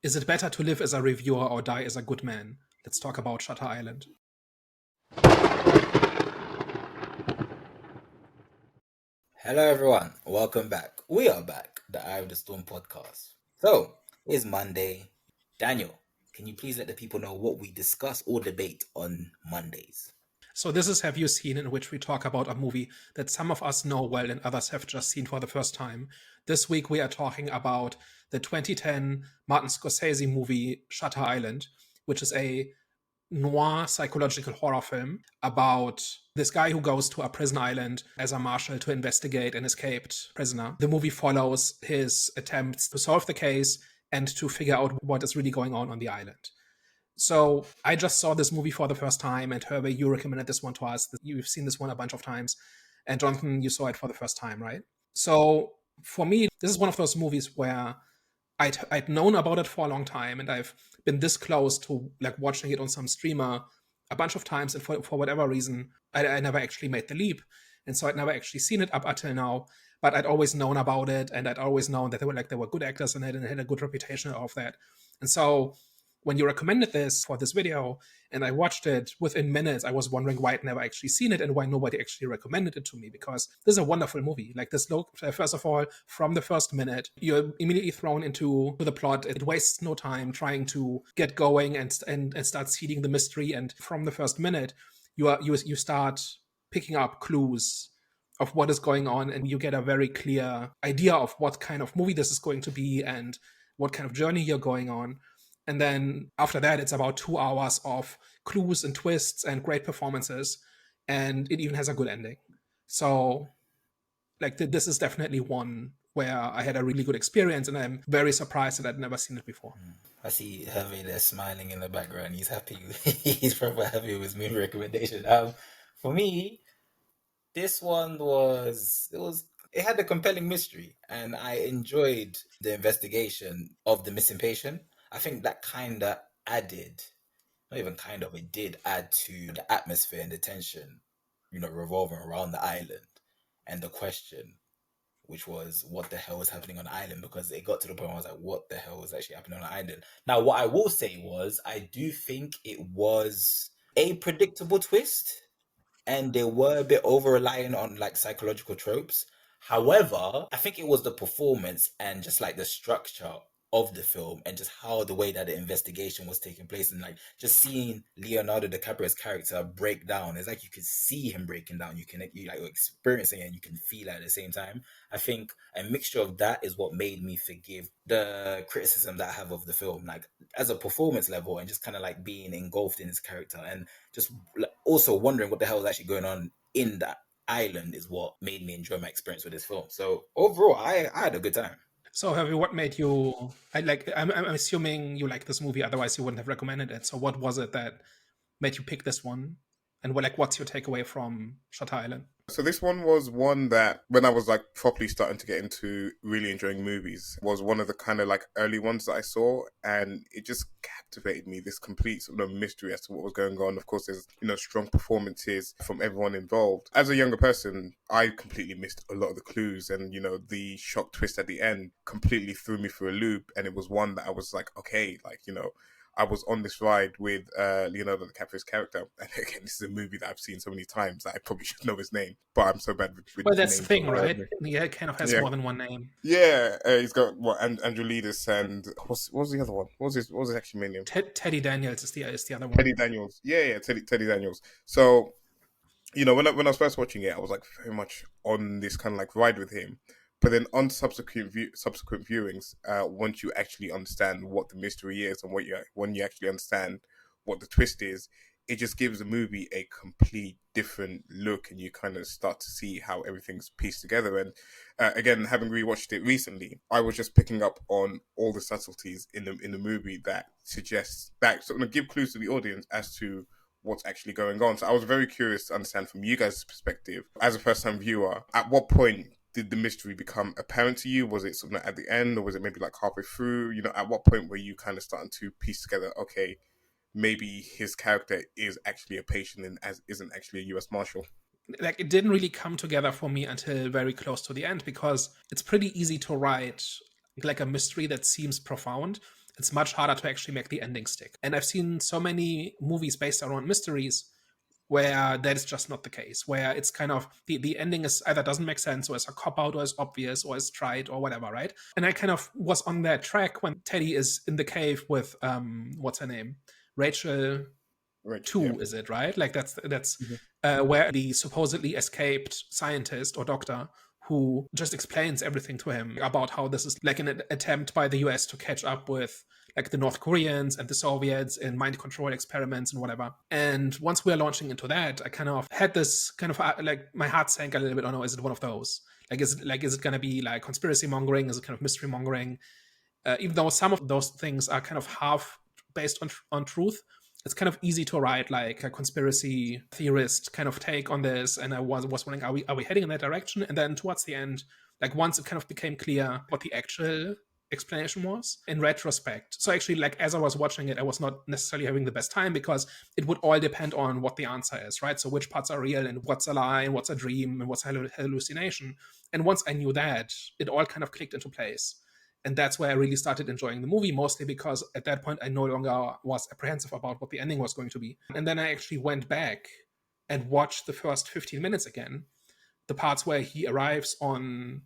Is it better to live as a reviewer or die as a good man? Let's talk about Shutter Island. Hello, everyone. Welcome back. We are back, the Eye of the Storm podcast. So, it's Monday. Daniel, can you please let the people know what we discuss or debate on Mondays? So this is Have You Seen, in which we talk about a movie that some of us know well and others have just seen for the first time. This week we are talking about the 2010 Martin Scorsese movie Shutter Island, which is a noir psychological horror film about this guy who goes to a prison island as a marshal to investigate an escaped prisoner. The movie follows his attempts to solve the case and to figure out what is really going on the island. So I just saw this movie for the first time, and Hervé, you recommended this one to us. You've seen this one a bunch of times, and Jonathan, you saw it for the first time, right? So for me, this is one of those movies where I'd known about it for a long time, and I've been this close to like watching it on some streamer a bunch of times, and for whatever reason, I never actually made the leap, and so I'd never actually seen it up until now. But I'd always known about it, and I'd always known that there were good actors in it, and it had a good reputation of that. And so when you recommended this for this video and I watched it within minutes, I was wondering why I'd never actually seen it and why nobody actually recommended it to me, because this is a wonderful movie. Like this, first of all, from the first minute, you're immediately thrown into the plot. It wastes no time trying to get going and start seeding the mystery. And from the first minute, you start picking up clues of what is going on, and you get a very clear idea of what kind of movie this is going to be and what kind of journey you're going on. And then after that, it's about 2 hours of clues and twists and great performances. And it even has a good ending. So, like, this is definitely one where I had a really good experience. And I'm very surprised that I'd never seen it before. I see Hervé there smiling in the background. He's happy. He's probably happy with his movie recommendation. For me, this one it had a compelling mystery, and I enjoyed the investigation of the missing patient. I think that kind of added, not even kind of, it did add to the atmosphere and the tension, revolving around the island and the question, which was what the hell was happening on the island, because it got to the point where I was like, what the hell was actually happening on the island? Now, what I will say was, I do think it was a predictable twist, and they were a bit over reliant on like psychological tropes. However, I think it was the performance and just like the structure of the film and just how the way that the investigation was taking place, and like just seeing Leonardo DiCaprio's character break down. It's like you could see him breaking down. You like experiencing it and you can feel it at the same time. I think a mixture of that is what made me forgive the criticism that I have of the film, like as a performance level, and just kind of like being engulfed in his character and just also wondering what the hell is actually going on in that island is what made me enjoy my experience with this film. So overall, I had a good time. So, Harvey, what made you? I'm assuming you like this movie, otherwise you wouldn't have recommended it. So, what was it that made you pick this one? And what's your takeaway from Shutter Island? So this one was one that when I was like properly starting to get into really enjoying movies, was one of the kind of like early ones that I saw, and it just captivated me. This complete sort of mystery as to what was going on. Of course, there's strong performances from everyone involved. As a younger person, I completely missed a lot of the clues, and the shock twist at the end completely threw me for a loop. And it was one that I was like, okay, like I was on this ride with Leonardo DiCaprio's character. And again, this is a movie that I've seen so many times that I probably should know his name, but I'm so bad with Well, that's the names. thing, right? Yeah, it kind of has more than one name. Yeah, he's got Andrew Leadus and what was the other one? What was his actual main name? Teddy Daniels is the other one. Teddy Daniels. Yeah, Teddy Daniels. So, when I was first watching it, I was like very much on this kind of like ride with him. But then on subsequent viewings, once you actually understand what the mystery is and when you actually understand what the twist is, it just gives the movie a complete different look, and you kind of start to see how everything's pieced together. And again, having rewatched it recently, I was just picking up on all the subtleties in the movie that suggests that sort of give clues to the audience as to what's actually going on. So I was very curious to understand from you guys' perspective, as a first-time viewer, at what point did the mystery become apparent to you? Was it something at the end, or was it maybe like halfway through? At what point were you kind of starting to piece together, okay, maybe his character is actually a patient and isn't actually a U.S. Marshal? Like, it didn't really come together for me until very close to the end, because it's pretty easy to write like a mystery that seems profound it's much harder to actually make the ending stick. And I've seen so many movies based around mysteries where that is just not the case, where it's kind of the ending is either doesn't make sense or is a cop out or is obvious or is tried or whatever, right? And I kind of was on that track when Teddy is in the cave with what's her name? Rachel Right. 2, Yeah. is it, right? Like that's Mhm. where the supposedly escaped scientist or doctor who just explains everything to him about how this is like an attempt by the US to catch up with like the North Koreans and the Soviets in mind control experiments and whatever. And once we are launching into that, I kind of had this kind of like my heart sank a little bit. Oh no, is it one of those? Is it going to be like conspiracy mongering? Is it kind of mystery mongering? Even though some of those things are kind of half based on truth, it's kind of easy to write like a conspiracy theorist kind of take on this. And I was wondering, are we heading in that direction? And then towards the end, like once it kind of became clear what the actual explanation was in retrospect. So actually, like as I was watching it, I was not necessarily having the best time because it would all depend on what the answer is, right? So which parts are real and what's a lie and what's a dream and what's a hallucination. And once I knew that, it all kind of clicked into place. And that's where I really started enjoying the movie, mostly because at that point I no longer was apprehensive about what the ending was going to be. And then I actually went back and watched the first 15 minutes again, the parts where he arrives on,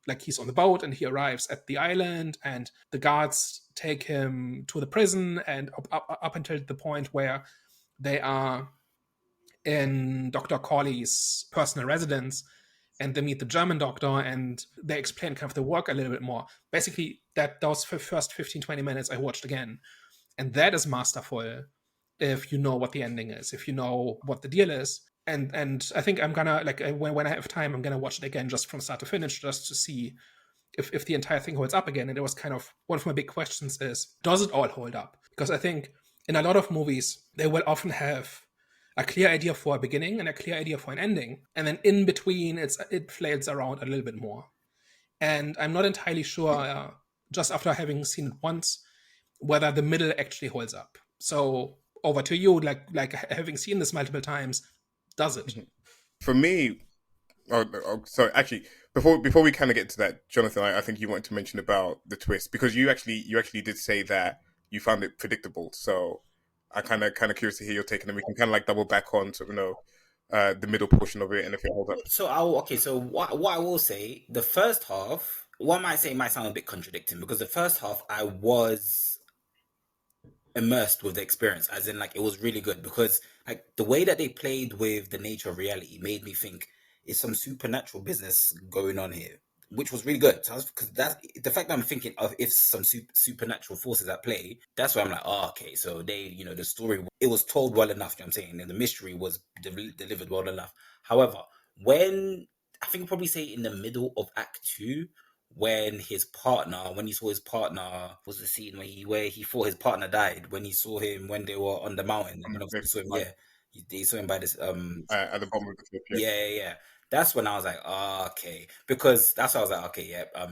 like he's on the boat and he arrives at the island and the guards take him to the prison, and up until the point where they are in Dr. Corley's personal residence and they meet the German doctor and they explain kind of the work a little bit more. Basically, those first 15-20 minutes I watched again. And that is masterful if you know what the ending is, if you know what the deal is. And I think I'm gonna, like, when I have time, I'm gonna watch it again just from start to finish, just to see if the entire thing holds up again. And it was kind of one of my big questions is, does it all hold up? Because I think in a lot of movies, they will often have a clear idea for a beginning and a clear idea for an ending. And then in between, it flails around a little bit more. And I'm not entirely sure, just after having seen it once, whether the middle actually holds up. So over to you, like having seen this multiple times, does it? For me, sorry. Actually, before we kind of get to that, Jonathan, I think you wanted to mention about the twist because you actually did say that you found it predictable. So I kind of curious to hear your take, and then we can kind of like double back on to the middle portion of it and if it holds up. So so what I will say, the first half, one might say might sound a bit contradicting because the first half I was immersed with the experience, as in like it was really good because like the way that they played with the nature of reality made me think is some supernatural business going on here, which was really good. So because that's the fact that I'm thinking of if some supernatural forces at play, that's why I'm like, oh, okay, so they, the story, it was told well enough, you know what I'm saying, and the mystery was delivered well enough. However, when I think I'll probably say in the middle of Act 2, when he saw his partner, was the scene where he thought his partner died, when he saw him when they were on the mountain, and then obviously saw him, they saw him by this At the bottom of the cliff. yeah. That's when I was like, oh, okay, because that's why I was like, okay, yeah.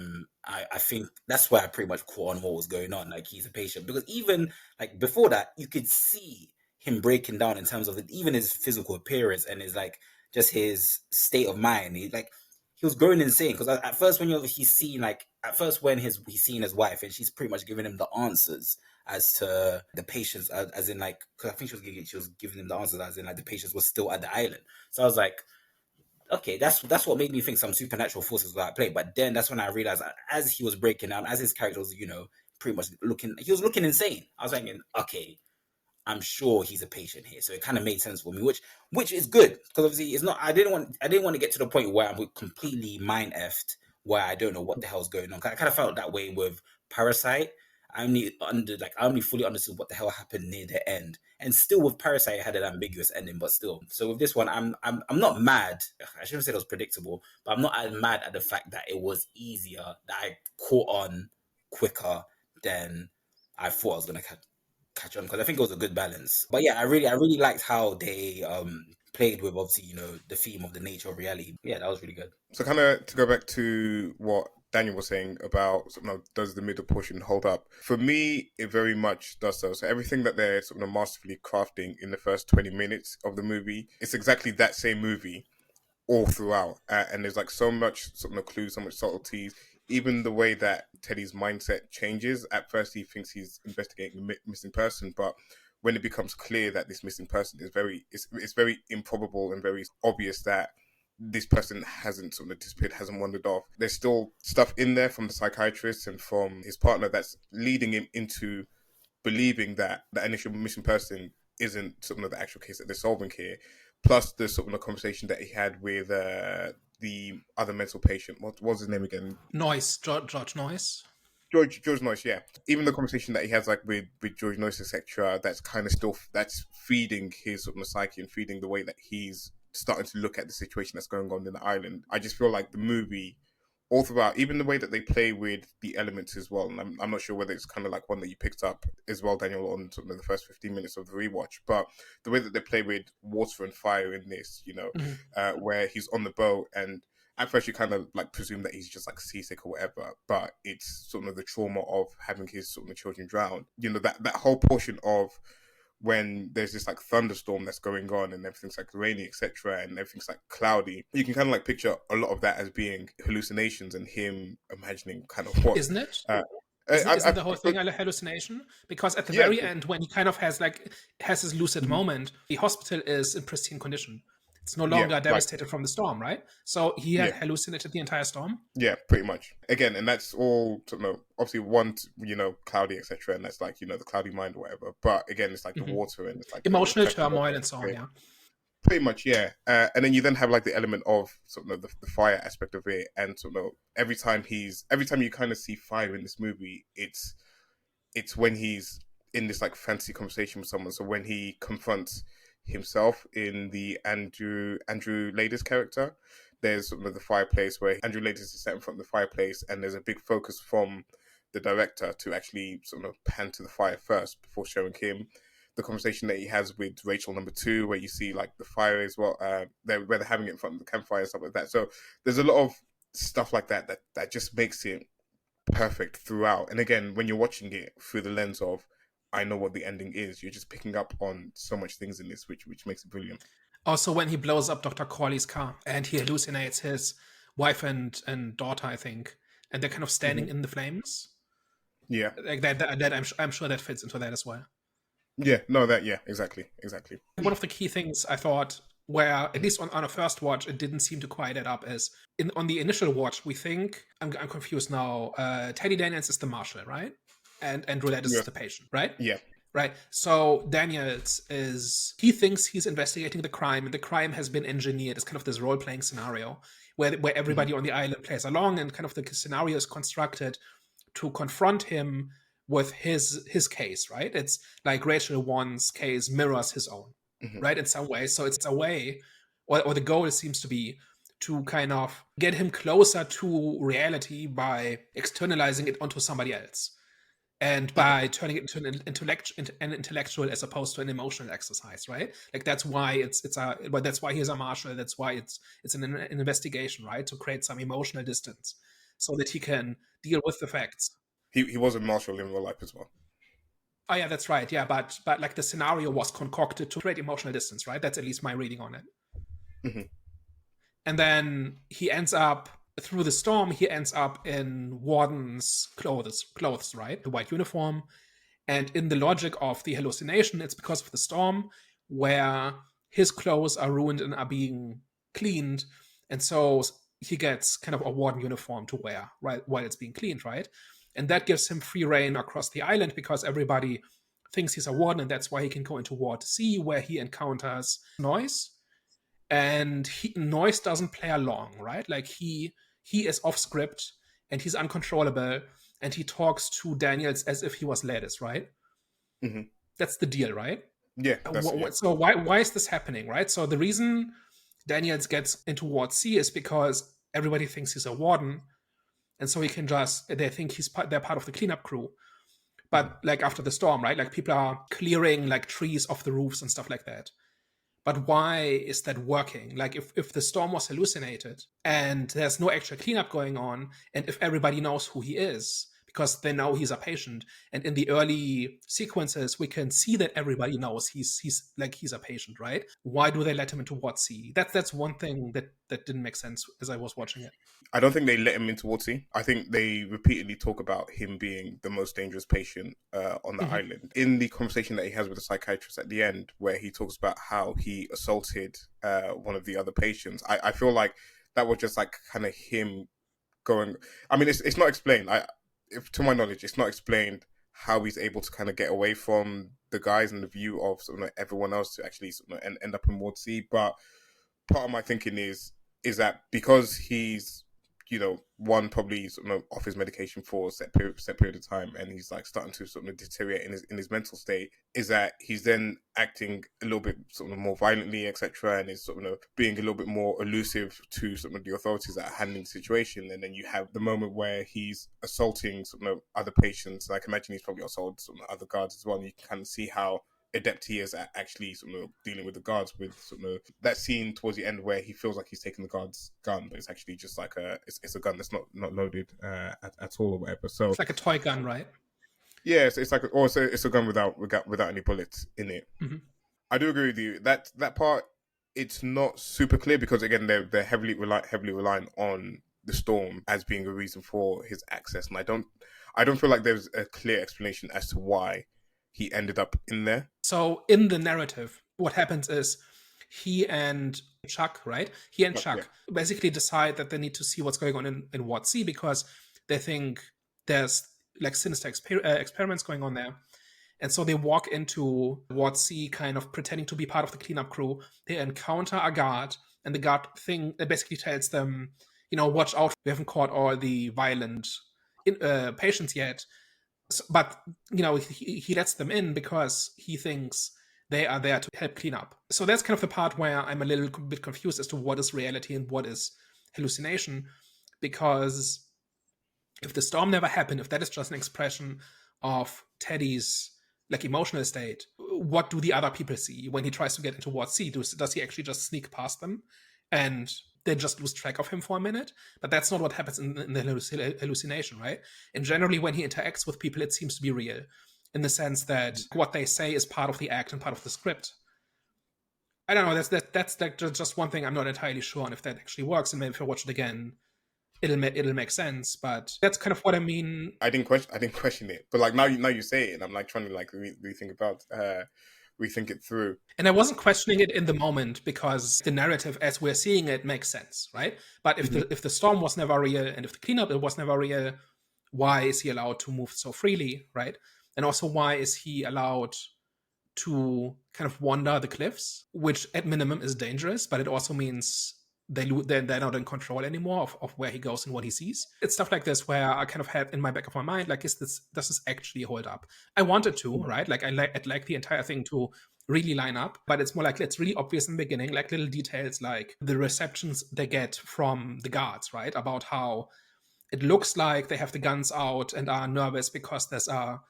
I think that's where I pretty much caught on what was going on. Like he's a patient because even like before that, you could see him breaking down in terms of even his physical appearance and his like just his state of mind. He was going insane because at first when he's seen like at first when he's seeing his wife and she's pretty much giving him the answers as to the patients, as in like, because I think she was giving him the answers as in like the patients were still at the island. So I was like, okay, that's what made me think some supernatural forces were at play. But then that's when I realized as he was breaking down, as his character was, pretty much he was looking insane. I was thinking, okay, I'm sure he's a patient here. So it kind of made sense for me, which is good because obviously it's not. I didn't want to get to the point where I'm completely mind effed, where I don't know what the hell's going on. I kind of felt that way with Parasite. I only fully understood what the hell happened near the end, and still with Parasite, it had an ambiguous ending. But still, so with this one, I'm not mad. I shouldn't say it was predictable, but I'm not as mad at the fact that it was easier, that I caught on quicker than I thought I was gonna catch on, because I think it was a good balance. But yeah, I really liked how they played with obviously the theme of the nature of reality. Yeah, that was really good. So kind of to go back to what Daniel was saying about does the middle portion hold up? For me, it very much does so. So everything that they're masterfully crafting in the first 20 minutes of the movie, it's exactly that same movie all throughout. And there's like so much clues, so much subtleties. even the way that Teddy's mindset changes. At first, he thinks he's investigating a missing person, but when it becomes clear that this missing person is it's very improbable and very obvious that this person hasn't sort of disappeared, hasn't wandered off. There's still stuff in there from the psychiatrist and from his partner that's leading him into believing that the initial missing person isn't sort of the actual case that they're solving here. Plus the sort of the conversation that he had with the other mental patient. What was his name again? George Noyce. George Noyce, yeah. Even the conversation that he has like with George Noyce, etc., that's kind of still that's feeding his sort of psyche and feeding the way that he's starting to look at the situation that's going on in the island. I just feel like the movie, all throughout, even the way that they play with the elements as well, and I'm not sure whether it's kind of like one that you picked up as well, Daniel, on sort of the first 15 minutes of the rewatch, but the way that they play with water and fire in this, you know, where he's on the boat and at first you kind of like presume that he's just like seasick or whatever, but it's sort of the trauma of having his sort of children drown. You know, that whole portion of when there's this like thunderstorm that's going on and everything's like rainy, etc., and everything's like cloudy, you can kind of like picture a lot of that as being hallucinations and him imagining kind of what, isn't it? Isn't the whole thing a hallucination? Because at the very end, when he kind of has his lucid moment, the hospital is in pristine condition. It's no longer devastated from the storm, right? So he had hallucinated the entire storm? Yeah, pretty much. Again, and that's all, you know, obviously one, you know, cloudy, etc., and that's like, you know, the cloudy mind or whatever. But again, it's like the water and it's like emotional turmoil and so on, yeah. Pretty much, yeah. And then you then have like the element of sort of the fire aspect of it, and sort of every time you kind of see fire in this movie, it's when he's in this like fantasy conversation with someone. So when he confronts himself in the Andrew Lader's character, there's sort of the fireplace where Andrew Lader is sat in front of the fireplace, and there's a big focus from the director to actually sort of pan to the fire first before showing him. The conversation that he has with Rachel number 2, where you see like the fire as well, where they're having it in front of the campfire and stuff like that. So there's a lot of stuff like that just makes it perfect throughout. And again, when you're watching it through the lens of, I know what the ending is, you're just picking up on so much things in this, which makes it brilliant. Also, when he blows up Dr. Corley's car and he hallucinates his wife and daughter, I think, and they're kind of standing in the flames. Yeah, like that. I'm sure that fits into that as well. Yeah, no, exactly. One of the key things I thought, where at least on a first watch, it didn't seem to quite add up, is on the initial watch, we think, I'm confused now, Teddy Daniels is the Marshal, right? And Roulette is the patient, right? Yeah. Right. So Daniels he thinks he's investigating the crime, and the crime has been engineered. It's kind of this role-playing scenario where everybody on the island plays along, and kind of the scenario is constructed to confront him with his case, right? It's like Rachel 1's case mirrors his own, right? In some way. So it's a way, or the goal seems to be to kind of get him closer to reality by externalizing it onto somebody else. And by turning it into an intellectual as opposed to an emotional exercise, right? Like that's why that's why he's a Marshal. That's why it's an investigation, right? To create some emotional distance so that he can deal with the facts. He was a Marshal in real life as well. Oh yeah, that's right. Yeah, but like the scenario was concocted to create emotional distance, right? That's at least my reading on it. And then he ends up, through the storm, he ends up in Warden's clothes, right? The white uniform. And in the logic of the hallucination, it's because of the storm, where his clothes are ruined and are being cleaned. And so he gets kind of a Warden uniform to wear, right, while it's being cleaned, right? And that gives him free reign across the island because everybody thinks he's a Warden, and that's why he can go into Ward C, where he encounters Noyce. And Noyce doesn't play along, right? Like he is off script and he's uncontrollable, and he talks to Daniels as if he was Ladis, right? That's the deal, right? Yeah. So why is this happening, right? So the reason Daniels gets into Ward C is because everybody thinks he's a Warden, and so they think they're part of the cleanup crew. But like after the storm, right? Like people are clearing like trees off the roofs and stuff like that. But why is that working? Like if the storm was hallucinated and there's no actual cleanup going on, and if everybody knows who he is, because they know he's a patient. And in the early sequences, we can see that everybody knows he's a patient, right? Why do they let him into Ward C? That's one thing that didn't make sense as I was watching it. I don't think they let him into Ward C. I think they repeatedly talk about him being the most dangerous patient on the island. In the conversation that he has with the psychiatrist at the end, where he talks about how he assaulted one of the other patients, I feel like that was just like kind of him going. I mean, it's not explained. To my knowledge, it's not explained how he's able to kind of get away from the guys and the view of sort of everyone else to actually sort of end up in Ward C. But part of my thinking is that because he's, one, probably sort of off his medication for a set period of time, and he's like starting to sort of deteriorate in his mental state, is that he's then acting a little bit sort of more violently, etc., and is sort of being a little bit more elusive to sort of the authorities that are handling the situation. And then you have the moment where he's assaulting sort of other patients. Like, imagine he's probably assaulted some other guards as well. And you can kind of see how adept he is at actually sort of dealing with the guards, with sort of that scene towards the end where he feels like he's taking the guard's gun, but it's actually just like it's a gun that's not loaded at all or whatever. So it's like a toy gun, right? Yeah, it's like also it's a gun without any bullets in it. I do agree with you that part, it's not super clear, because again they're heavily reliant on the storm as being a reason for his access, and I don't feel like there's a clear explanation as to why he ended up in there. So in the narrative, what happens is he and Chuck basically decide that they need to see what's going on in Ward C, because they think there's like sinister experiments going on there. And so they walk into Ward C kind of pretending to be part of the cleanup crew. They encounter a guard, and the guard basically tells them, watch out, we haven't caught all the violent patients yet. But, he lets them in because he thinks they are there to help clean up. So that's kind of the part where I'm a little bit confused as to what is reality and what is hallucination. Because if the storm never happened, if that is just an expression of Teddy's like emotional state, what do the other people see when he tries to get into Ward C? Does he actually just sneak past them and they just lose track of him for a minute? But that's not what happens in the hallucination, right? And generally when he interacts with people, it seems to be real, in the sense that what they say is part of the act and part of the script. I don't know, that's just one thing I'm not entirely sure on if that actually works, and maybe if I watch it again, it'll make sense. But that's kind of what I mean. I didn't question it, but like now you say it, and I'm like trying to like rethink it through. And I wasn't questioning it in the moment, because the narrative as we're seeing it makes sense, right? But if the storm was never real, and if the cleanup was never real, why is he allowed to move so freely, right? And also, why is he allowed to kind of wander the cliffs, which at minimum is dangerous, but it also means they're not in control anymore of where he goes and what he sees. It's stuff like this where I kind of had in my back of my mind, like, does this actually hold up? I wanted to, right? Like, I'd like the entire thing to really line up, but it's more like it's really obvious in the beginning, like little details, like the receptions they get from the guards, right? About how it looks like they have the guns out and are nervous because there's a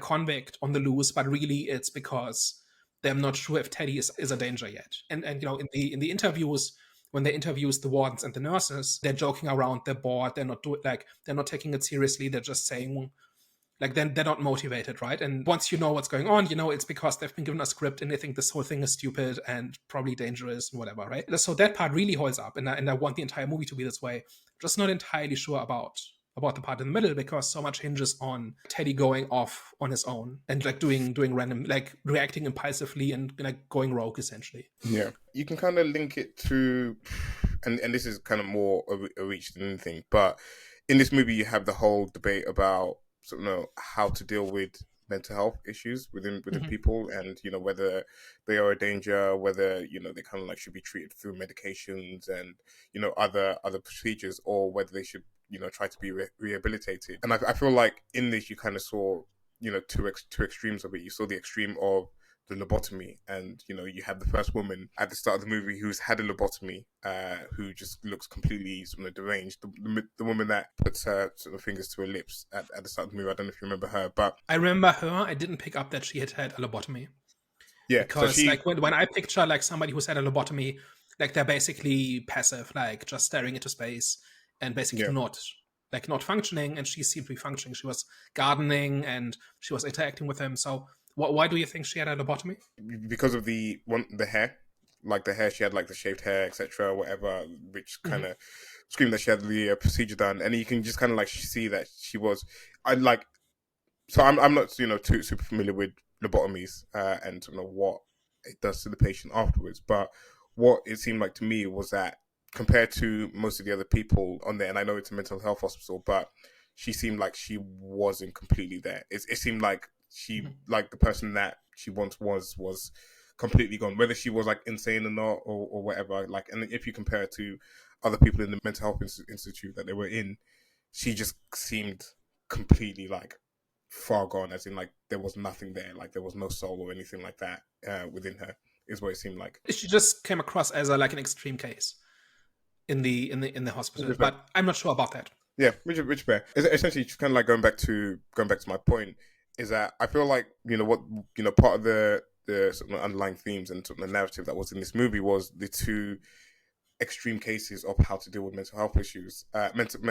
convict on the loose, but really it's because they're not sure if Teddy is a danger yet. And in the interviews, when they interviews the wardens and the nurses, they're joking around, they're bored, they're not taking it seriously, they're just saying, like, then they're not motivated, right? And once you know what's going on, it's because they've been given a script and they think this whole thing is stupid and probably dangerous and whatever, right? So that part really holds up, and I want the entire movie to be this way. Just not entirely sure about the part in the middle, because so much hinges on Teddy going off on his own and like doing random, like reacting impulsively and like going rogue, essentially. Yeah, you can kind of link it to, and this is kind of more a reach than anything, but in this movie you have the whole debate about how to deal with mental health issues within people, and whether they are a danger, whether they kind of like should be treated through medications and other procedures, or whether they should try to be rehabilitated. And I feel like in this you kind of saw two extremes of it. You saw the extreme of the lobotomy, and you have the first woman at the start of the movie who's had a lobotomy, who just looks completely deranged. The woman that puts her fingers to her lips at the start of the movie. I don't know if you remember her, but I remember her. I didn't pick up that she had a lobotomy. Yeah, because when I picture like somebody who's had a lobotomy, like they're basically passive, like just staring into space and basically not like not functioning, and she seemed to be functioning. She was gardening and she was interacting with him. So why do you think she had a lobotomy? Because of the hair, like the hair, she had like the shaved hair, etc., whatever, which kind of screamed that she had the procedure done, and you can just kind of like see that she was. I like. So I'm not too super familiar with lobotomies and what it does to the patient afterwards, but what it seemed like to me was that compared to most of the other people on there, and I know it's a mental health hospital, but she seemed like she wasn't completely there. It seemed like she like the person that she once was completely gone, whether she was like insane or not or whatever. Like, and if you compare it to other people in the mental health institute that they were in, she just seemed completely like far gone, as in like there was nothing there, like there was no soul or anything like that within her, is what it seemed like. She just came across as like an extreme case in the hospital, but I'm not sure about that. Yeah, which fair. Essentially, just kind of like going back to my point, is that I feel like part of the sort of underlying themes and sort of the narrative that was in this movie was the two extreme cases of how to deal with mental health issues, mental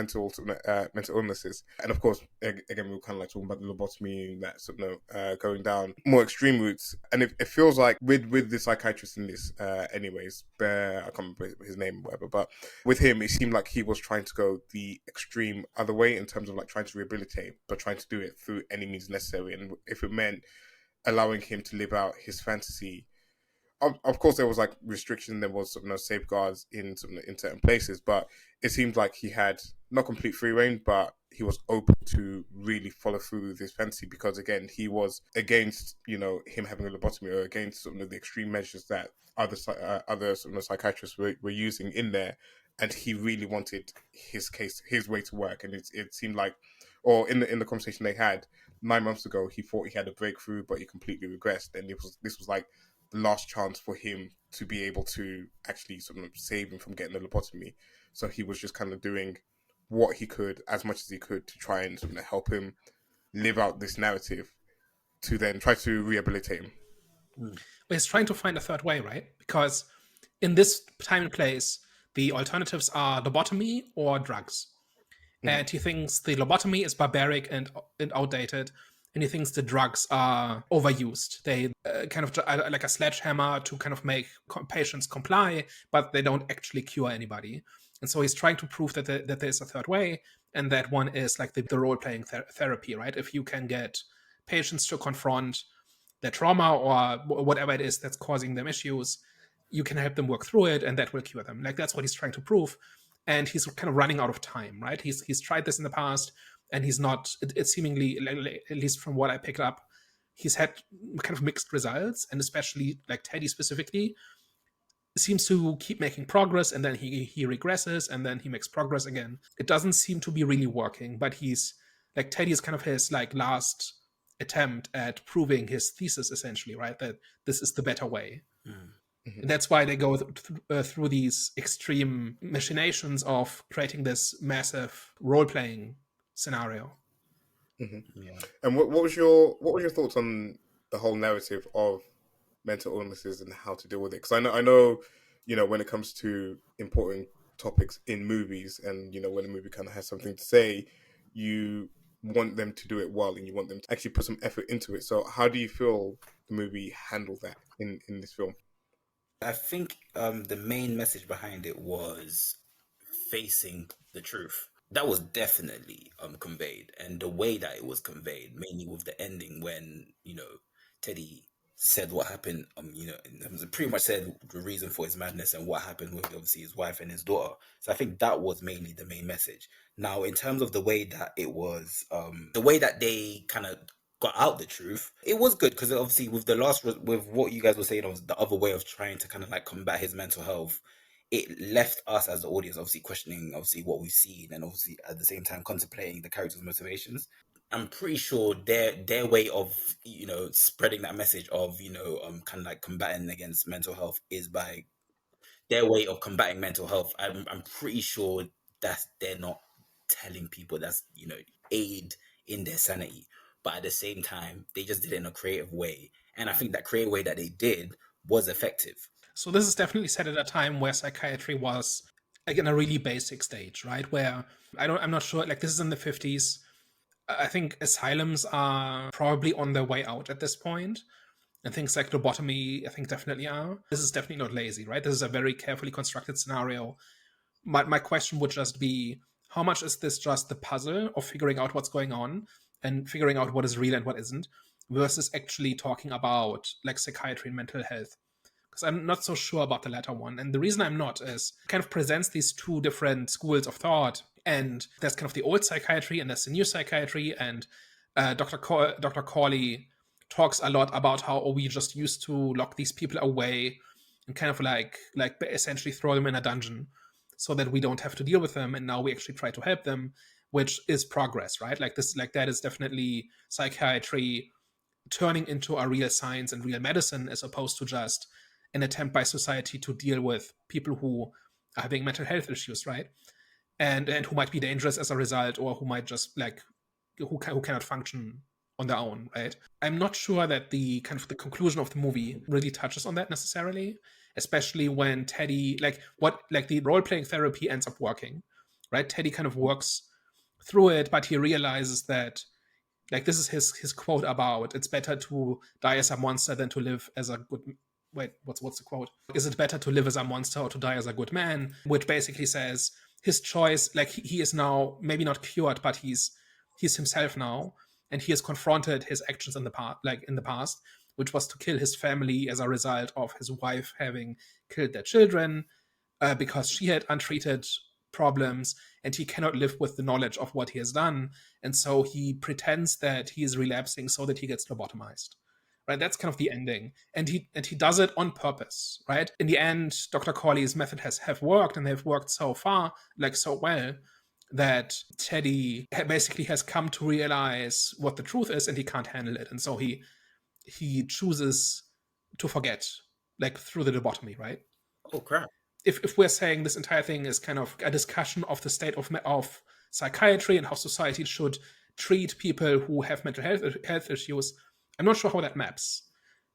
illnesses, and of course, again, we were kind of like talking about the lobotomy and that sort of going down more extreme routes. And it feels like with the psychiatrist in this, anyways, I can't remember his name or whatever, but with him, it seemed like he was trying to go the extreme other way in terms of like trying to rehabilitate, but trying to do it through any means necessary, and if it meant allowing him to live out his fantasy. Of course, there was like restriction. There was safeguards in certain places, but it seemed like he had not complete free reign, but he was open to really follow through with his fantasy, because again, he was against him having a lobotomy, or against the extreme measures that other psychiatrists were using in there, and he really wanted his way to work. And it seemed like, or in the conversation they had 9 months ago, he thought he had a breakthrough, but he completely regressed, and this was like the last chance for him to be able to actually sort of save him from getting a lobotomy. So he was just kind of doing what he could, as much as he could, to try and sort of help him live out this narrative, to then try to rehabilitate him. Well, he's trying to find a third way, right? Because in this time and place, the alternatives are lobotomy or drugs. And he thinks the lobotomy is barbaric and outdated, and he thinks the drugs are overused. They kind of like a sledgehammer to kind of make patients comply, but they don't actually cure anybody. And so he's trying to prove that that there's a third way, and that one is like the role-playing therapy, right? If you can get patients to confront their trauma or whatever it is that's causing them issues, you can help them work through it, and that will cure them. Like, that's what he's trying to prove. And he's kind of running out of time, right? He's tried this in the past, and he's not. It's seemingly, at least from what I picked up, he's had kind of mixed results, and especially like Teddy specifically seems to keep making progress, and then he regresses, and then he makes progress again. It doesn't seem to be really working, but he's like, Teddy is kind of his like last attempt at proving his thesis, essentially, right? That this is the better way. And that's why they go through these extreme machinations of creating this massive role-playing scenario. Yeah. And what was your thoughts on the whole narrative of mental illnesses and how to deal with it? Because I know when it comes to important topics in movies, and when a movie kind of has something to say, you want them to do it well, and you want them to actually put some effort into it. So how do you feel the movie handled that in this film? I think the main message behind it was facing the truth. That was definitely conveyed, and the way that it was conveyed, mainly with the ending when Teddy said what happened. Pretty much said the reason for his madness and what happened with obviously his wife and his daughter. So I think that was mainly the main message. Now, in terms of the way that it was, the way that they kind of got out the truth, it was good, because obviously with what you guys were saying, was the other way of trying to kind of like combat his mental health. It left us as the audience obviously questioning obviously what we've seen, and obviously at the same time contemplating the characters' motivations. I'm pretty sure their way of spreading that message of kind of like combating against mental health is by their way of combating mental health. I'm pretty sure that they're not telling people that's aid in their sanity, but at the same time they just did it in a creative way, and I think that creative way that they did was effective. So this is definitely set at a time where psychiatry was like in a really basic stage, right? Where I'm not sure, like this is in the 50s. I think asylums are probably on their way out at this point. And things like lobotomy, I think definitely are. This is definitely not lazy, right? This is a very carefully constructed scenario. My question would just be, how much is this just the puzzle of figuring out what's going on and figuring out what is real and what isn't, versus actually talking about like psychiatry and mental health? Because I'm not so sure about the latter one. And the reason I'm not is it kind of presents these two different schools of thought. And there's kind of the old psychiatry and there's the new psychiatry. And Dr. Corley talks a lot about how we just used to lock these people away and kind of like essentially throw them in a dungeon so that we don't have to deal with them. And now we actually try to help them, which is progress, right? Like this, like that is definitely psychiatry turning into a real science and real medicine, as opposed to just an attempt by society to deal with people who are having mental health issues, right? And who might be dangerous as a result, or who might just like who cannot function on their own, right? I'm not sure that the kind of the conclusion of the movie really touches on that necessarily, especially when Teddy, like the role playing therapy ends up working, right? Teddy kind of works through it, but he realizes that, like, this is his quote about it's better to die as a monster than to live as a good. Wait, what's the quote? Is it better to live as a monster or to die as a good man? Which basically says his choice, like he is now maybe not cured, but he's himself now, and he has confronted his actions in the past, which was to kill his family as a result of his wife having killed their children, because she had untreated problems, and he cannot live with the knowledge of what he has done, and so he pretends that he is relapsing so that he gets lobotomized. Right, that's kind of the ending, and he does it on purpose. Right, in the end, Dr. Corley's method have worked, and they've worked so far, like so well, that Teddy basically has come to realize what the truth is, and he can't handle it, and so he chooses to forget, like through the lobotomy. Right. Oh crap! If we're saying this entire thing is kind of a discussion of the state of psychiatry and how society should treat people who have mental health issues, I'm not sure how that maps.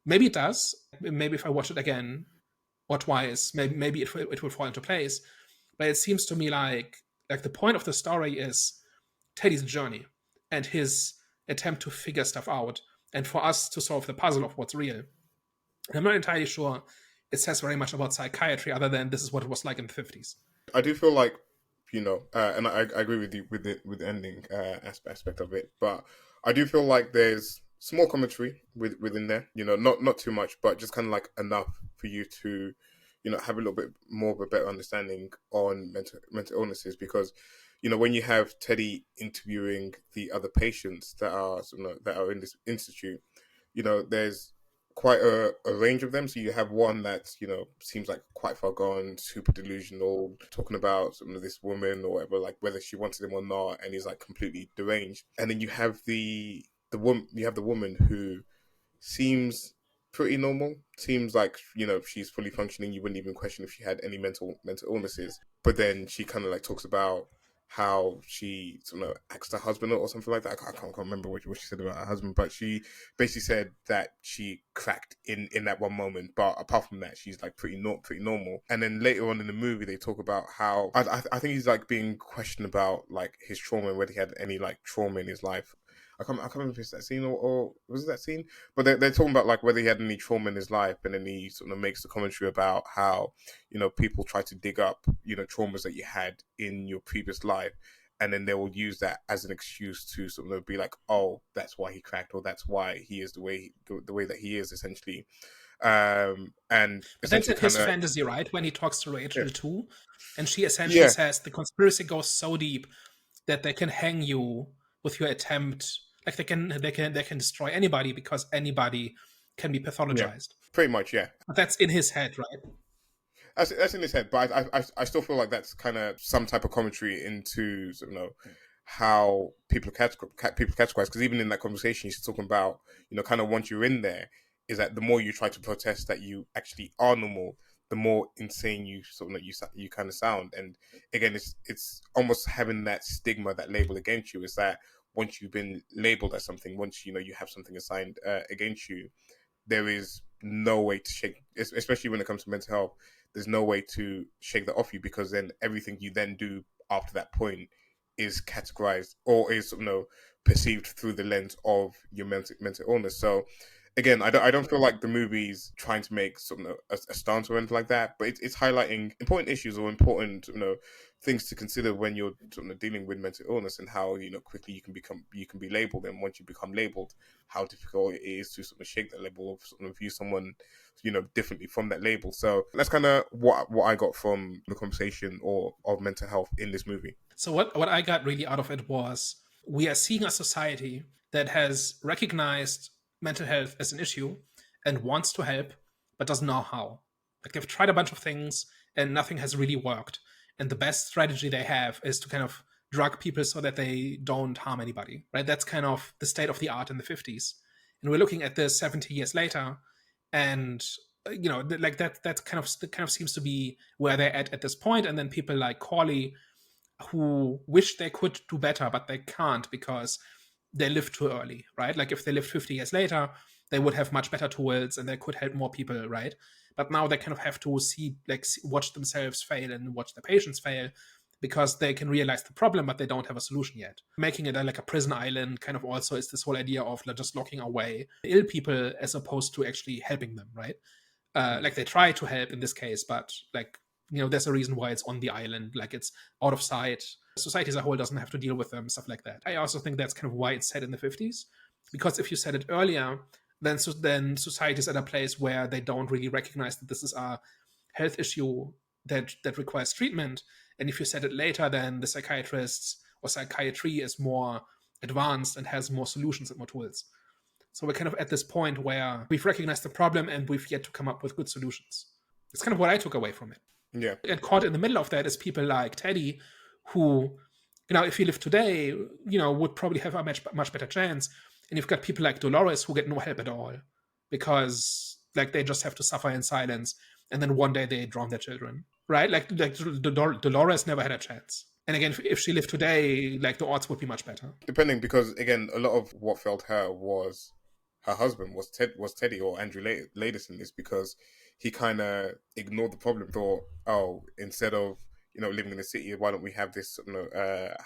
Maybe it does. Maybe if I watch it again or twice, maybe it will fall into place. But it seems to me like the point of the story is Teddy's journey and his attempt to figure stuff out, and for us to solve the puzzle of what's real. And I'm not entirely sure it says very much about psychiatry, other than this is what it was like in the 50s. I do feel like, and I agree with you with the ending aspect of it, but I do feel like there's small commentary within there, not too much, but just kind of like enough for you to, have a little bit more of a better understanding on mental illnesses, because, when you have Teddy interviewing the other patients that are in this institute, there's quite a range of them. So you have one that's, seems like quite far gone, super delusional, talking about some of this woman or whatever, like whether she wanted him or not, and he's like completely deranged. And then you have the woman who seems pretty normal, seems like, she's fully functioning. You wouldn't even question if she had any mental illnesses. But then she kind of like talks about how she asked her husband or something like that. I can't remember what she said about her husband, but she basically said that she cracked in that one moment. But apart from that, she's like pretty normal. And then later on in the movie, they talk about how I think he's like being questioned about like his trauma and whether he had any like trauma in his life. I can't remember if it's that scene or was it that scene? But they're talking about like whether he had any trauma in his life, and then he sort of makes the commentary about how, people try to dig up, traumas that you had in your previous life, and then they will use that as an excuse to sort of be like, oh, that's why he cracked, or that's why he is the way that he is, essentially. And but that's in his fantasy, right? When he talks to Rachel too, and she essentially says the conspiracy goes so deep that they can hang you with your attempt. Like they can destroy anybody, because anybody can be pathologized. Pretty much, yeah. But that's in his head, right? That's in his head, but I still feel like that's kind of some type of commentary into how people categorize. Because even in that conversation, he's talking about, kind of once you're in there, is that the more you try to protest that you actually are normal, the more insane you you kind of sound. And again, it's almost having that stigma, that label against you. Is that once you've been labeled as something, once you have something assigned against you, there is no way to shake, especially when it comes to mental health, there's no way to shake that off you, because then everything you then do after that point is categorized or is perceived through the lens of your mental illness. So again, I don't feel like the movie's trying to make a stance or anything like that, but it's highlighting important issues or important things to consider when you're dealing with mental illness, and how quickly you can be labeled, and once you become labeled, how difficult it is to shake that label, of view someone differently from that label. So that's kind of what I got from the conversation or of mental health in this movie. So what I got really out of it was, we are seeing a society that has recognized mental health as an issue and wants to help, but doesn't know how. Like, they've tried a bunch of things and nothing has really worked. And the best strategy they have is to kind of drug people so that they don't harm anybody, right? That's kind of the state of the art in the 50s. And we're looking at this 70 years later, and like that kind of seems to be where they're at this point. And then people like Corley, who wish they could do better, but they can't because they lived too early, right? Like, if they lived 50 years later, they would have much better tools and they could help more people, right? But now they kind of have to watch themselves fail and watch the patients fail, because they can realize the problem, but they don't have a solution yet. Making it like a prison island kind of also is this whole idea of just locking away ill people as opposed to actually helping them, right? Like, they try to help in this case, but there's a reason why it's on the island, like it's out of sight. Society as a whole doesn't have to deal with them, stuff like that. I also think that's kind of why it's set in the 50s, because if you said it earlier, then society is at a place where they don't really recognize that this is a health issue that requires treatment. And if you said it later, then the psychiatrists or psychiatry is more advanced and has more solutions and more tools. So we're kind of at this point where we've recognized the problem and we've yet to come up with good solutions. It's kind of what I took away from it. Yeah. And caught in the middle of that is people like Teddy, who, if he lived today, would probably have a much better chance. And you've got people like Dolores who get no help at all, because they just have to suffer in silence, and then one day they drown their children, right? Like Dolores never had a chance. And again, if she lived today, the odds would be much better. Depending, because again, a lot of what failed her was her husband, was Teddy or Andrew Ladis in this, because he kind of ignored the problem. Thought, instead of living in the city, why don't we have this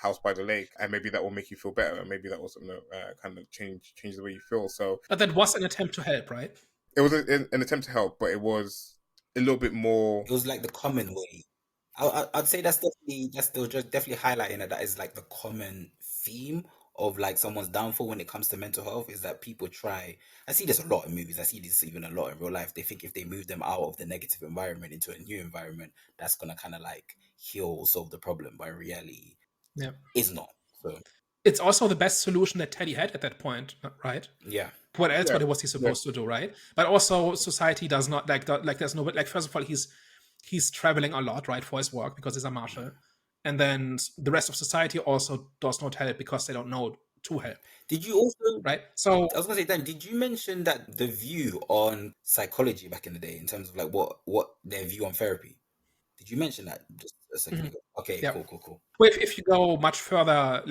house by the lake, and maybe that will make you feel better, and maybe that will kind of change the way you feel. So, but that was an attempt to help, right? It was an attempt to help, but it was a little bit more. It was like the common way. I'd say that's definitely highlighting that is like the common theme of like someone's downfall when it comes to mental health, is that people try. I see this a lot in movies. I see this even a lot in real life. They think if they move them out of the negative environment into a new environment, that's gonna kind of like heal or solve the problem. But in reality, it's not. So it's also the best solution that Teddy had at that point, right? Yeah. What else? What was he supposed to do, right? But also, society does not there's no, first of all, he's traveling a lot, right, for his work because he's a marshal, and then the rest of society also does not help because they don't know to help. Did you also, right? So I was gonna say, Dan, did you mention that the view on psychology back in the day, in terms of like what their view on therapy? Did you mention that just a second ago? Okay, cool. Well, if you go much further,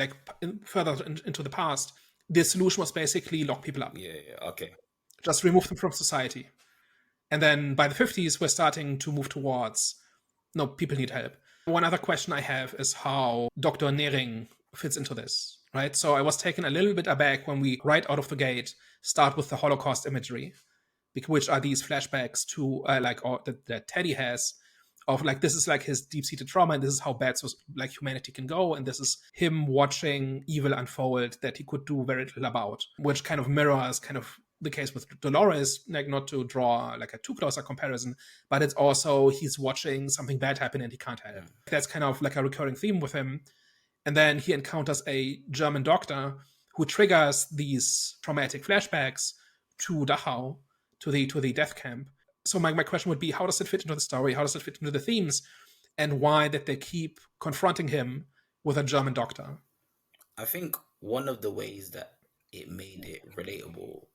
into the past, the solution was basically lock people up. Yeah, okay. Just remove them from society. And then by the 50s, we're starting to move towards, no, people need help. One other question I have is how Dr. Nering fits into this, right? So I was taken a little bit aback when we, right out of the gate, start with the Holocaust imagery, which are these flashbacks to, that Teddy has, of like, this is like his deep-seated trauma, and this is how bad humanity can go, and this is him watching evil unfold that he could do very little about, which kind of mirrors kind of the case with Dolores, like, not to draw like a too close a comparison, but it's also he's watching something bad happen and he can't help. That's kind of like a recurring theme with him. And then he encounters a German doctor who triggers these traumatic flashbacks to Dachau, to the death camp. So my question would be, how does it fit into the story? How does it fit into the themes? And why did they keep confronting him with a German doctor? I think one of the ways that it made it relatable,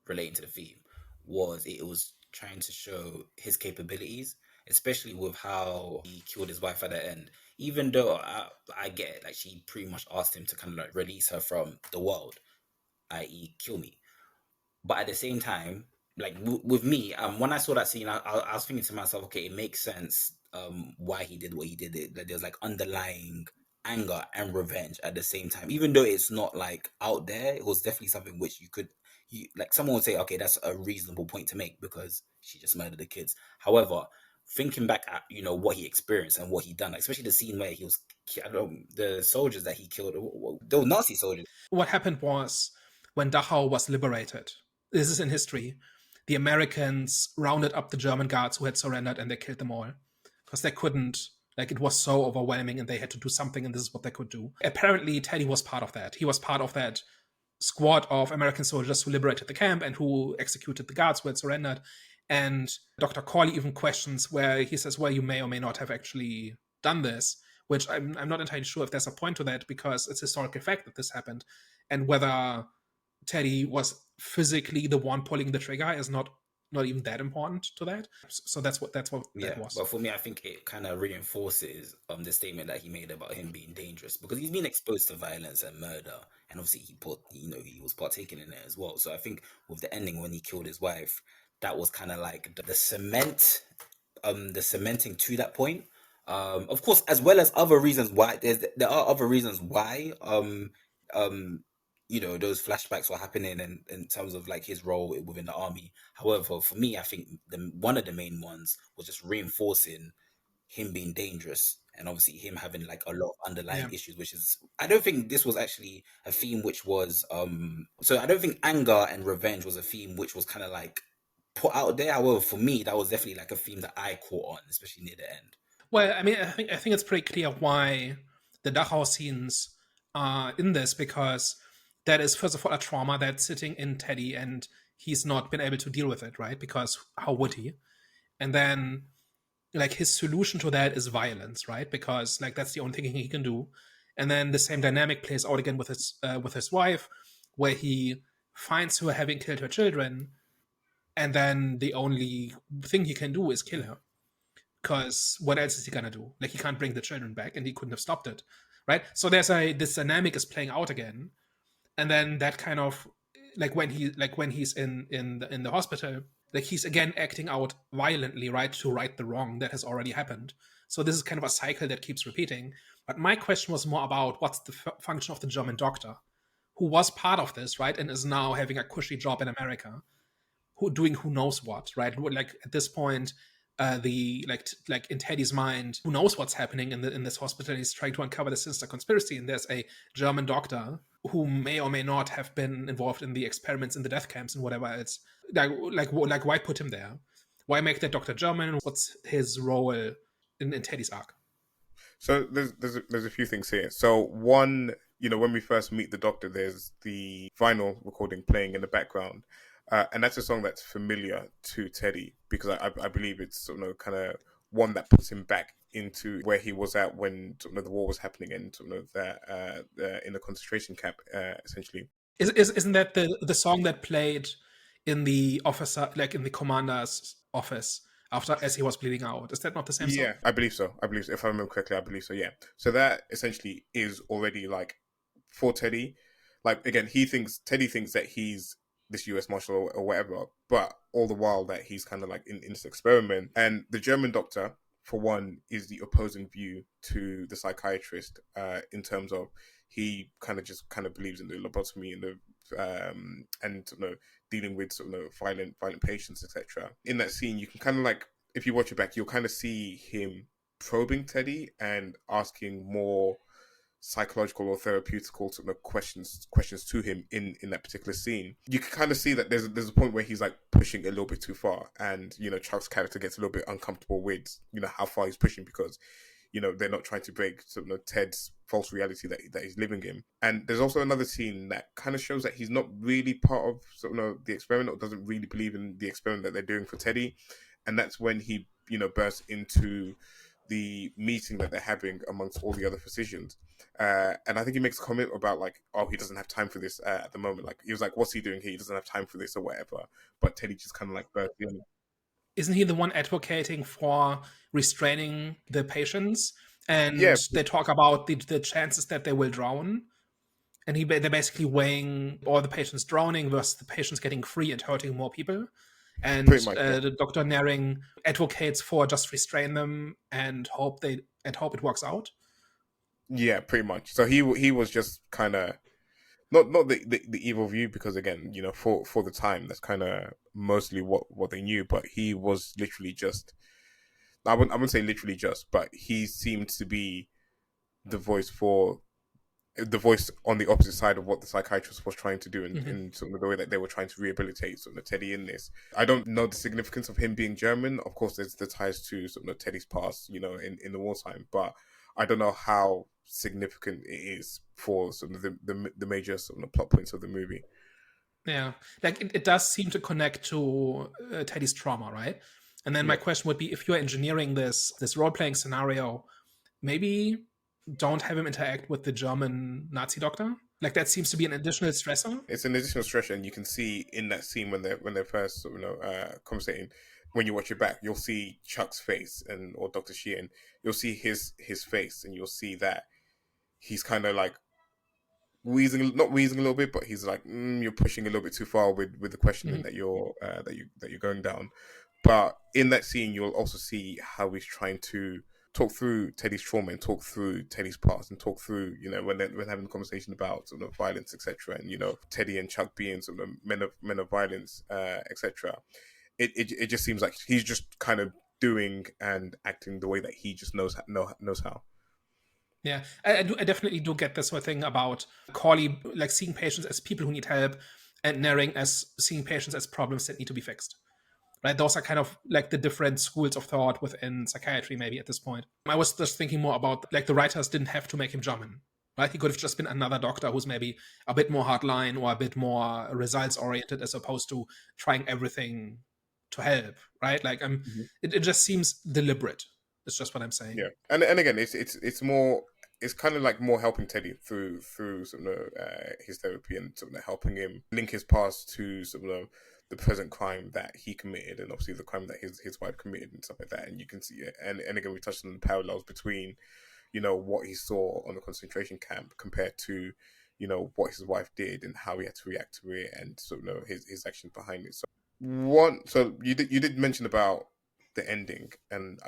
relating to the theme, was it was trying to show his capabilities, especially with how he killed his wife at the end. Even though I get it, like, she pretty much asked him to kind of like release her from the world, i.e. kill me. But at the same time, with me, when I saw that scene, I was thinking to myself, okay, it makes sense why he did what he did. That there's like underlying anger and revenge at the same time, even though it's not like out there. It was definitely something which you like someone would say, okay, that's a reasonable point to make because she just murdered the kids. However, thinking back at what he experienced and what he done, like, especially the scene where he was, I don't know, the soldiers that he killed, they were Nazi soldiers. What happened was when Dachau was liberated, this is in history, the Americans rounded up the German guards who had surrendered and they killed them all because they couldn't, like, it was so overwhelming and they had to do something and this is what they could do. Apparently, Teddy was part of that. He was part of that squad of American soldiers who liberated the camp and who executed the guards who had surrendered. And Dr. Corley even questions where he says, well, you may or may not have actually done this, which I'm not entirely sure if there's a point to that because it's a historical fact that this happened. And whether Teddy was physically the one pulling the trigger is not even that important to that. So that's what that was. But for me, I think it kind of reinforces the statement that he made about him being dangerous because he's been exposed to violence and murder, and obviously he was partaking in it as well. So I think with the ending when he killed his wife, that was kind of like the cementing to that point. Of course, as well as other reasons why there are other reasons why those flashbacks were happening in terms of like his role within the army. However, for me, I think one of the main ones was just reinforcing him being dangerous and obviously him having like a lot of underlying issues, which is, I don't think this was actually a theme which was so I don't think anger and revenge was a theme which was kind of like put out there. However, for me, that was definitely like a theme that I caught on, especially near the end. Well, I mean, I think it's pretty clear why the Dachau scenes are in this, because that is, first of all, a trauma that's sitting in Teddy and he's not been able to deal with it, right? Because how would he? And then, like, his solution to that is violence, right? Because, like, that's the only thing he can do. And then the same dynamic plays out again with his wife, where he finds her having killed her children, and then the only thing he can do is kill her. Because what else is he gonna do? Like, he can't bring the children back, and he couldn't have stopped it, right? So this dynamic is playing out again, and then that kind of when he's in the hospital, like, he's again acting out violently, right, to right the wrong that has already happened. So this is kind of a cycle that keeps repeating. But my question was more about what's the function of the German doctor, who was part of this, right, and is now having a cushy job in America, doing who knows what, right? Like, at this point, in Teddy's mind, who knows what's happening in this hospital? He's trying to uncover the sinister conspiracy, and there's a German doctor who may or may not have been involved in the experiments in the death camps and whatever. It's like why put him there? Why make that doctor German? What's his role in Teddy's arc? So there's a few things here. So one, when we first meet the doctor, there's the vinyl recording playing in the background. And that's a song that's familiar to Teddy because I believe it's kind of one that puts him back into where he was at when the war was happening and in the concentration camp, essentially. Isn't that the song that played in the officer, like in the commander's office as he was bleeding out? Is that not the same song? Yeah, I believe so. If I remember correctly, I believe so. Yeah. So that essentially is already like for Teddy. Like, again, Teddy thinks that he's this U.S. Marshal or whatever, but all the while that he's kind of like in this experiment. And the German doctor, for one, is the opposing view to the psychiatrist in terms of he kind of believes in the lobotomy and dealing with violent patients, etc. In that scene, you can kind of like, if you watch it back, you'll kind of see him probing Teddy and asking more psychological or therapeutical questions to him in that particular scene. You can kind of see that there's a point where he's like pushing a little bit too far, and Chuck's character gets a little bit uncomfortable with how far he's pushing because they're not trying to break Ted's false reality that he's living in. And there's also another scene that kind of shows that he's not really part of the experiment or doesn't really believe in the experiment that they're doing for Teddy, and that's when he bursts into the meeting that they're having amongst all the other physicians. And I think he makes a comment about like, oh, he doesn't have time for this at the moment. Like, he was like, what's he doing here? He doesn't have time for this or whatever. But Teddy just kind of like burst in. Isn't he the one advocating for restraining the patients? And they talk about the chances that they will drown. And they're basically weighing all the patients drowning versus the patients getting free and hurting more people. and Pretty much, yeah. the Dr. Naring advocates for just restrain them and hope it works out. Yeah, pretty much. So he was just kind of not the evil view, because again, for the time, that's kind of mostly what they knew. But he was literally just, I wouldn't say literally just, but he seemed to be the voice on the opposite side of what the psychiatrist was trying to do, in sort of the way that they were trying to rehabilitate sort of Teddy in this. I don't know the significance of him being German. Of course, there's the ties to sort of Teddy's past, in the wartime, but I don't know how significant it is for sort of the major sort of plot points of the movie. Yeah, like it does seem to connect to Teddy's trauma, right? And then my question would be, if you're engineering this role-playing scenario, maybe don't have him interact with the German Nazi doctor. Like that seems to be an additional stressor. It's an additional stressor, and you can see in that scene when they're first conversating. When you watch it back, you'll see Chuck's face or Dr. Sheehan. You'll see his face, and you'll see that he's kind of like not wheezing a little bit, but he's like, you're pushing a little bit too far with the questioning that you're going down. But in that scene, you'll also see how he's trying to talk through Teddy's trauma and talk through Teddy's past and talk through, when having a conversation about sort of violence, etc. And Teddy and Chuck being sort of men of violence, etc. It just seems like he's just kind of doing and acting the way that he just knows how. Yeah, I definitely do get this whole thing about Corley like seeing patients as people who need help, and Naring as seeing patients as problems that need to be fixed. Right, those are kind of like the different schools of thought within psychiatry, maybe at this point. I was just thinking more about like the writers didn't have to make him German, right? He could have just been another doctor who's maybe a bit more hardline or a bit more results oriented, as opposed to trying everything to help, right? Like it just seems deliberate. It's just what I'm saying. Yeah, and again, it's more. It's kind of like more helping Teddy through sort of his therapy, and sort of helping him link his past to sort of the present crime that he committed, and obviously the crime that his wife committed and stuff like that. And you can see it. And again, we touched on the parallels between, what he saw on the concentration camp compared to, what his wife did and how he had to react to it, and sort of his actions behind it. So you did mention about the ending, and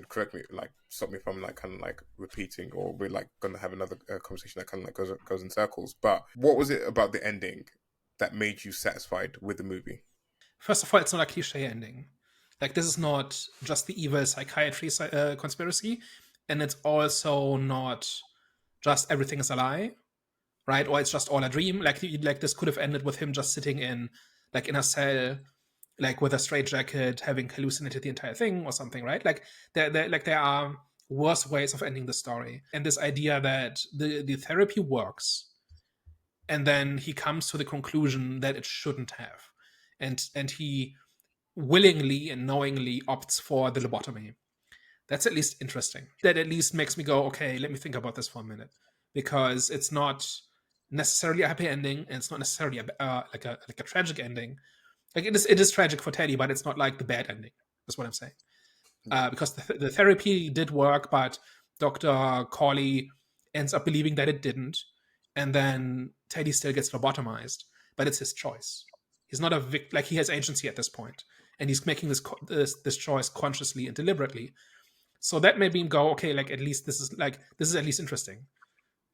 correct me, like stop me if I'm like kind of like repeating, or we're like going to have another conversation that kind of like goes in circles. But what was it about the ending that made you satisfied with the movie? First of all, it's not a cliche ending. Like this is not just the evil psychiatry conspiracy, and it's also not just everything is a lie, right? Or it's just all a dream. Like this could have ended with him just sitting in a cell, like with a straitjacket, having hallucinated the entire thing or something, right? Like there are worse ways of ending the story. And this idea that the therapy works, and then he comes to the conclusion that it shouldn't have, and he willingly and knowingly opts for the lobotomy. That's at least interesting. That at least makes me go, okay, let me think about this for a minute, because it's not necessarily a happy ending, and it's not necessarily like a tragic ending. Like it is tragic for Teddy, but it's not like the bad ending. That's what I'm saying. Because the therapy did work, but Dr. Corley ends up believing that it didn't, and then Teddy still gets lobotomized, but it's his choice. He's not a like he has agency at this point, and he's making this choice consciously and deliberately. So that made me go, okay, like at least this is at least interesting.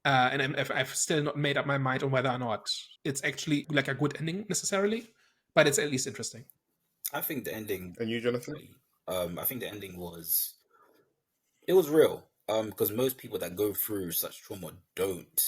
And I've still not made up my mind on whether or not it's actually like a good ending necessarily, but it's at least interesting. I think the ending. And you, Jonathan? I think the ending was real. Because most people that go through such trauma don't.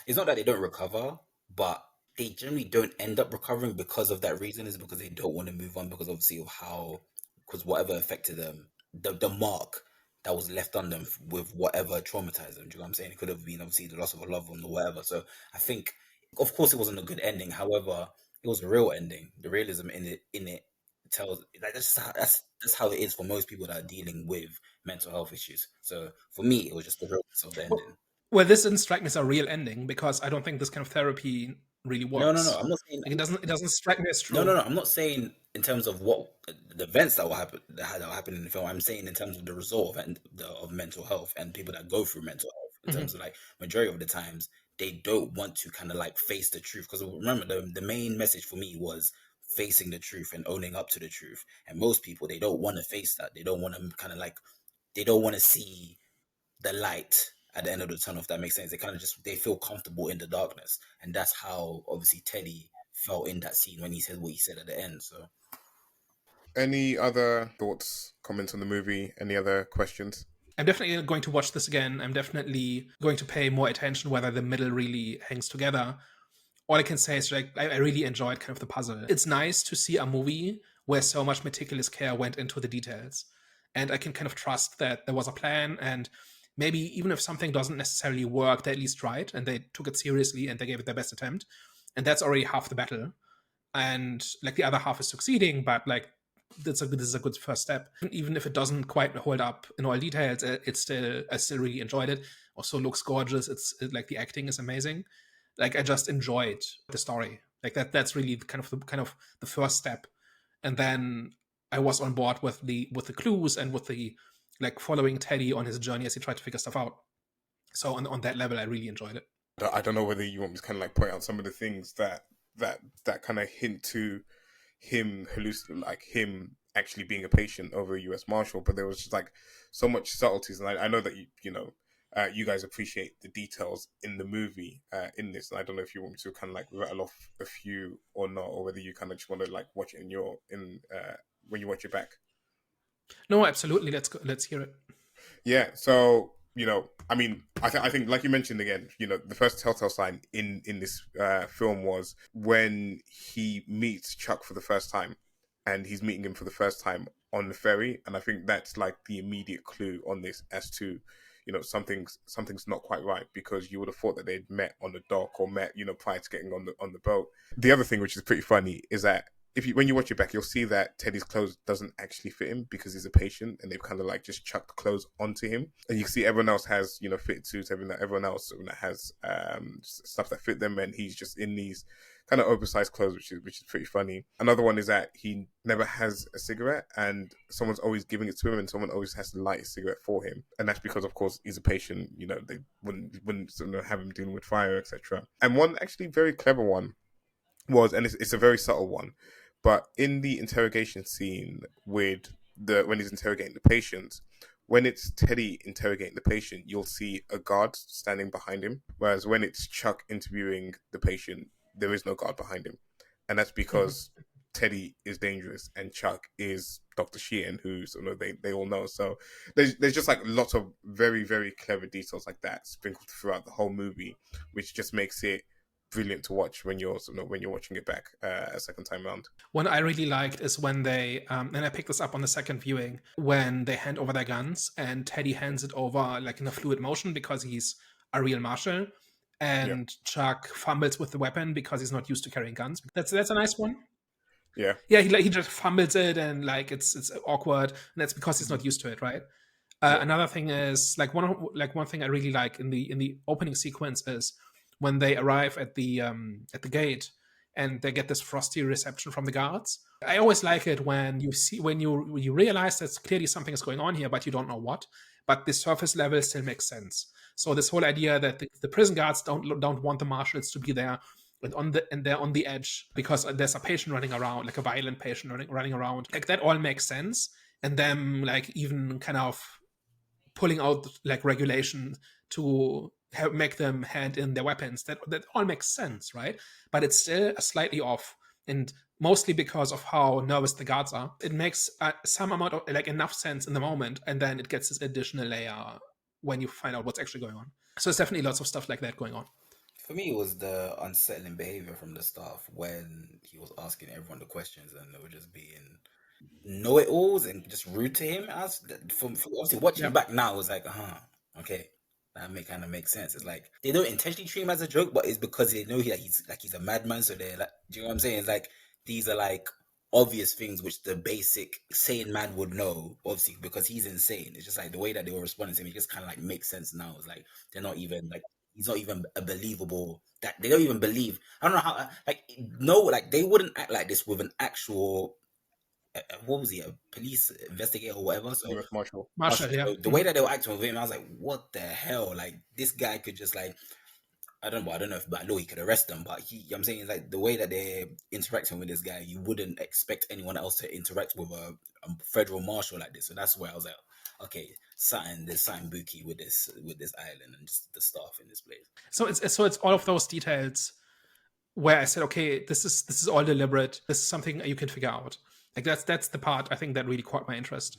It's not that they don't recover, but they generally don't end up recovering because of that reason. Is because they don't want to move on, because obviously of because whatever affected them, the mark that was left on them with whatever traumatized them. Do you know what I'm saying? It could have been obviously the loss of a loved one or whatever. So I think, of course, it wasn't a good ending. However, it was a real ending. The realism in it tells like that's how it is for most people that are dealing with mental health issues. So for me, it was just the realness of the ending. Well, this didn't strike me as a real ending, because I don't think this kind of therapy really works. No. I'm not saying like it doesn't strike me as true. No. I'm not saying in terms of what the events that will happen in the film. I'm saying in terms of the result of mental health and people that go through mental health. In terms of like majority of the times they don't want to kind of like face the truth, because remember the main message for me was facing the truth and owning up to the truth. And most people, they don't want to face that. They don't want to kind of like, they don't want to see the light at the end of the tunnel, if that makes sense. They kind of just, they feel comfortable in the darkness. And that's how obviously Teddy felt in that scene when he said what he said at the end. So Any other thoughts, comments on the movie? Any other questions? I'm definitely going to watch this again. I'm definitely going to pay more attention whether the middle really hangs together. All I can say is like I really enjoyed kind of the puzzle. It's nice to see a movie where so much meticulous care went into the details. And I can kind of trust that there was a plan, and maybe even if something doesn't necessarily work, they at least tried and they took it seriously and they gave it their best attempt. And that's already half the battle. And like the other half is succeeding, but like this is a good first step. Even if it doesn't quite hold up in all details, I still really enjoyed it. Also looks gorgeous. Like the acting is amazing. Like I just enjoyed the story. Like that's really kind of the first step. And then I was on board with the clues and with the like following Teddy on his journey as he tried to figure stuff out. So on that level, I really enjoyed it. I don't know whether you want me to kind of like point out some of the things that kind of hint to him like him actually being a patient over a U.S. Marshal, but there was just like so much subtleties, and I know that you guys appreciate the details in the movie in this, and I don't know if you want me to kind of like rattle off a few or not, or whether you kind of just want to like watch it when you watch it back. No, absolutely. Let's hear it. Yeah, so I mean, I think like you mentioned again, the first telltale sign in this film was when he meets Chuck for the first time, and he's meeting him for the first time on the ferry, and I think that's like the immediate clue on this as to something's not quite right, because you would have thought that they'd met on the dock or met prior to getting on the boat. The other thing which is pretty funny is that when you watch it back, you'll see that Teddy's clothes doesn't actually fit him because he's a patient, and they've kind of like just chucked clothes onto him. And you see everyone else has fitted suits, everyone else has stuff that fit them, and he's just in these kind of oversized clothes, which is pretty funny. Another one is that he never has a cigarette, and someone's always giving it to him, and someone always has to light a cigarette for him, and that's because, of course, he's a patient. They wouldn't have him dealing with fire, etc. And one actually very clever one was, and it's a very subtle one, but in the interrogation scene when he's interrogating the patient, when it's Teddy interrogating the patient, you'll see a guard standing behind him, whereas when it's Chuck interviewing the patient, there is no guard behind him, and that's because Teddy is dangerous and Chuck is Dr. Sheehan, who they all know. So there's just like lots of very, very clever details like that sprinkled throughout the whole movie, which just makes it brilliant to watch when you're watching it back a second time around. One I really liked is when they and I picked this up on the second viewing, when they hand over their guns and Teddy hands it over like in a fluid motion because he's a real marshal, and Chuck fumbles with the weapon because he's not used to carrying guns. That's a nice one. Yeah, he just fumbles it, and like it's awkward, and that's because he's not used to it, right? Another thing is like one thing I really like in the opening sequence is when they arrive at the gate and they get this frosty reception from the guards. I always like it when you realize that clearly something is going on here, but you don't know what. But the surface level still makes sense. So this whole idea that the prison guards don't want the marshals to be there, and they're on the edge because there's a patient running around, like a violent patient running around, like that all makes sense. And them like even kind of pulling out like regulation to make them hand in their weapons, that all makes sense, right? But it's still slightly off, and mostly because of how nervous the guards are. It makes some amount of like enough sense in the moment, and then it gets this additional layer when you find out what's actually going on. So there's definitely lots of stuff like that going on. for me, it was the unsettling behavior from the staff when he was asking everyone the questions and they were just being know-it-alls and just rude to him. From obviously watching it back now, it was like, okay, that kind of makes sense. It's like they don't intentionally treat him as a joke, but it's because they know he's a madman. So they're like, do you know what I'm saying? It's like these are like obvious things which the basic sane man would know, obviously, because he's insane. It's just like the way that they were responding to him, it just kind of like makes sense now. It's like they're not even like, he's not even a believable, that they don't even believe. I don't know how, like they wouldn't act like this with an actual, what was he, a police investigator or whatever? So U.S. Marshal. Marshal, yeah. So the way that they were acting with him, I was like, what the hell? Like this guy could just like I don't know if by law he could arrest them, but I'm saying like the way that they're interacting with this guy, you wouldn't expect anyone else to interact with a federal marshal like this. So that's where I was like, okay, there's something booky with this island and just the staff in this place. So it's all of those details where I said, okay, this is all deliberate. This is something you can figure out. Like that's the part I think that really caught my interest.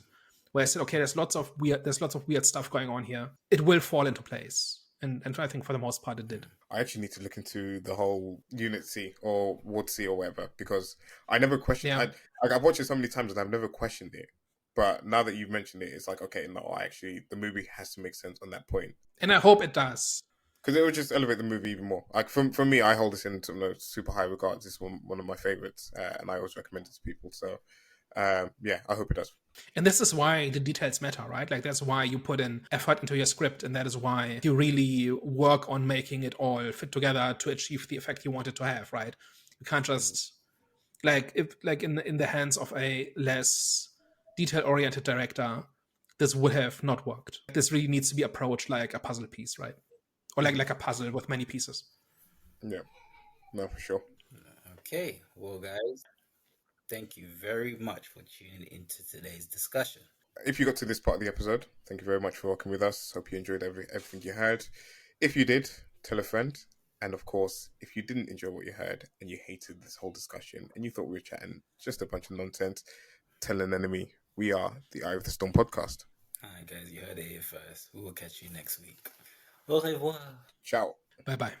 Where I said, okay, there's lots of weird stuff going on here. It will fall into place. And I think for the most part it did. I actually need to look into the whole Unit C or Ward C or whatever, because I never questioned Yeah. I've watched it so many times and I've never questioned it. But now that you've mentioned it, it's like, okay, no, the movie has to make sense on that point. And I hope it does. Because it would just elevate the movie even more. Like for me, I hold this in super high regards. It's one of my favorites, and I always recommend it to people. So, yeah, I hope it does. And this is why the details matter, right? Like that's why you put in effort into your script, and that is why you really work on making it all fit together to achieve the effect you wanted to have, right? You can't just in the hands of a less detail-oriented director, this would have not worked. This really needs to be approached like a puzzle piece, right? Or like a puzzle with many pieces. Yeah, no, for sure. Okay, well, guys, thank you very much for tuning into today's discussion. If you got to this part of the episode, thank you very much for working with us. Hope you enjoyed everything you heard. If you did, tell a friend. And of course, if you didn't enjoy what you heard and you hated this whole discussion and you thought we were chatting just a bunch of nonsense, tell an enemy. We are the Eye of the Storm podcast. All right, guys, you heard it here first. We will catch you next week. Au revoir. Ciao. Bye-bye.